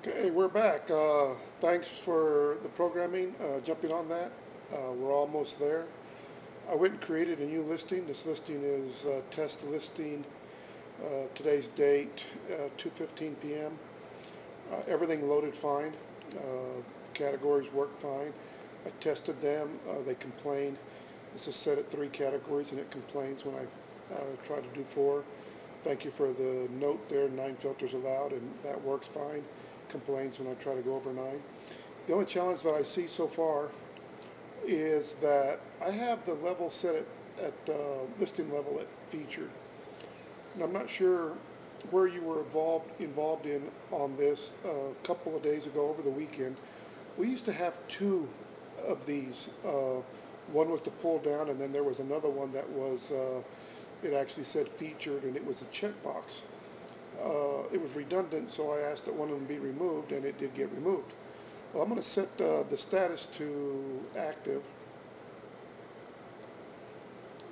Okay, we're back. Thanks for the programming, jumping on that. We're almost there. I went and created a new listing. This listing is test listing, today's date, 2:15 p.m. Everything loaded fine. Categories work fine. I tested them. They complained. This is set at 3 categories and it complains when I try to do 4. Thank you for the note there, 9 filters allowed, and that works fine. Complains when I try to go over 9. The only challenge that I see so far is that I have the level set at listing level at featured. And I'm not sure where you were involved in on this a couple of days ago over the weekend. We used to have 2 of these. One was to pull down, and then there was another one that was, it actually said featured, and it was a checkbox. It was redundant, so I asked that one of them be removed, and it did get removed. Well, I'm going to set the status to active,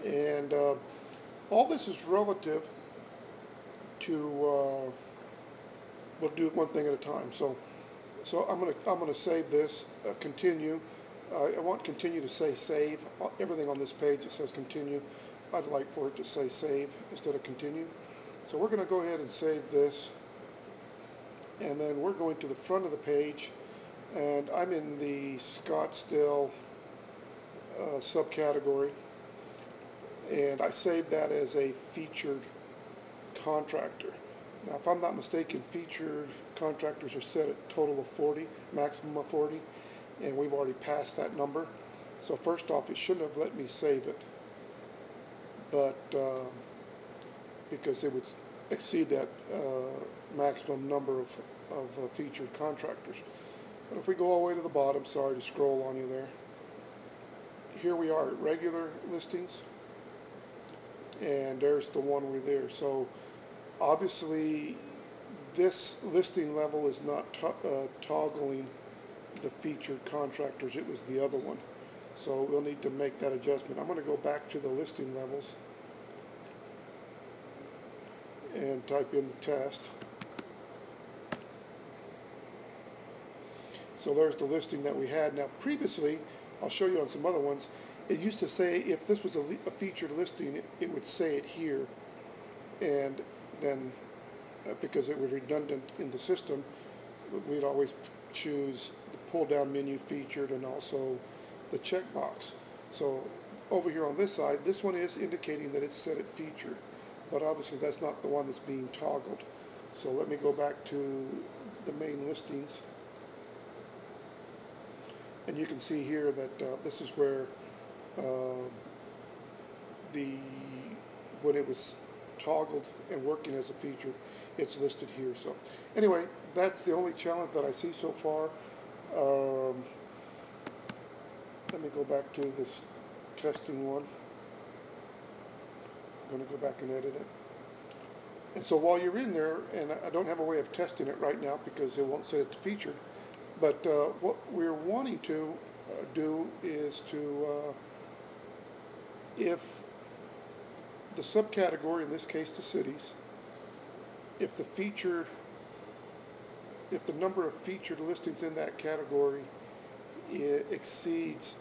and all this is relative to. We'll do it one thing at a time. So I'm going to save this. Continue. I want continue to say save. Everything on this page that says continue, I'd like for it to say save instead of continue. So we're going to go ahead and save this, and then we're going to the front of the page, and I'm in the Scottsdale subcategory, and I saved that as a featured contractor. Now, if I'm not mistaken, featured contractors are set at total of 40, maximum of 40, and we've already passed that number. So first off, it shouldn't have let me save it, but because it would exceed that maximum number of featured contractors. But if we go all the way to the bottom, sorry to scroll on you there. Here we are at regular listings, and there's the one we're there. So obviously this listing level is not toggling the featured contractors. It was the other one. So we'll need to make that adjustment. I'm going to go back to the listing levels and type in the test. So there's the listing that we had. Now previously, I'll show you on some other ones, it used to say if this was a featured listing, it would say it here, and then because it was redundant in the system, we'd always choose the pull down menu featured and also the checkbox. So over here on this side, this one is indicating that it's set at featured, but obviously that's not the one that's being toggled. So let me go back to the main listings, and you can see here that this is where when it was toggled and working as a feature, it's listed here. So anyway, that's the only challenge that I see so far. Let me go back to this testing one. I'm going to go back and edit it. And so while you're in there, and I don't have a way of testing it right now because it won't set it to featured, but what we're wanting to do is to, if the subcategory, in this case the cities, if the number of featured listings in that category exceeds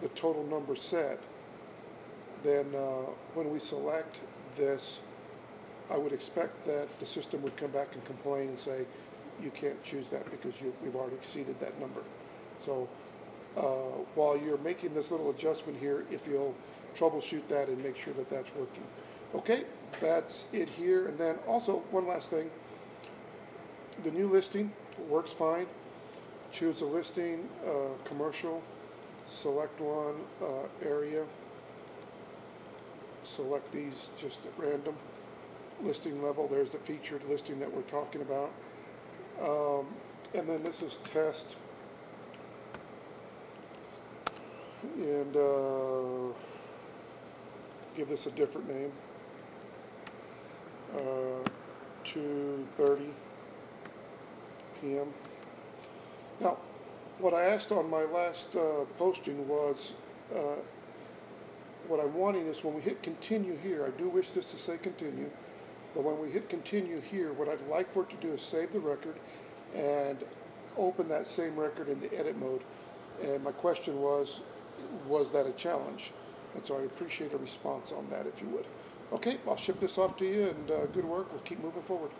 the total number set, then when we select this, I would expect that the system would come back and complain and say, you can't choose that because we've already exceeded that number. So while you're making this little adjustment here, if you'll troubleshoot that and make sure that that's working. Okay, that's it here. And then also one last thing, the new listing works fine. Choose a listing, commercial, select one, area, select these just at random. Listing level, there's the featured listing that we're talking about. And then this is test, and give this a different name, 2:30 p.m. Now, what I asked on my last posting was, what I'm wanting is when we hit continue here, I do wish this to say continue, but when we hit continue here, what I'd like for it to do is save the record and open that same record in the edit mode. And my question was that a challenge? And so I'd appreciate a response on that if you would. Okay, I'll ship this off to you, and good work. We'll keep moving forward.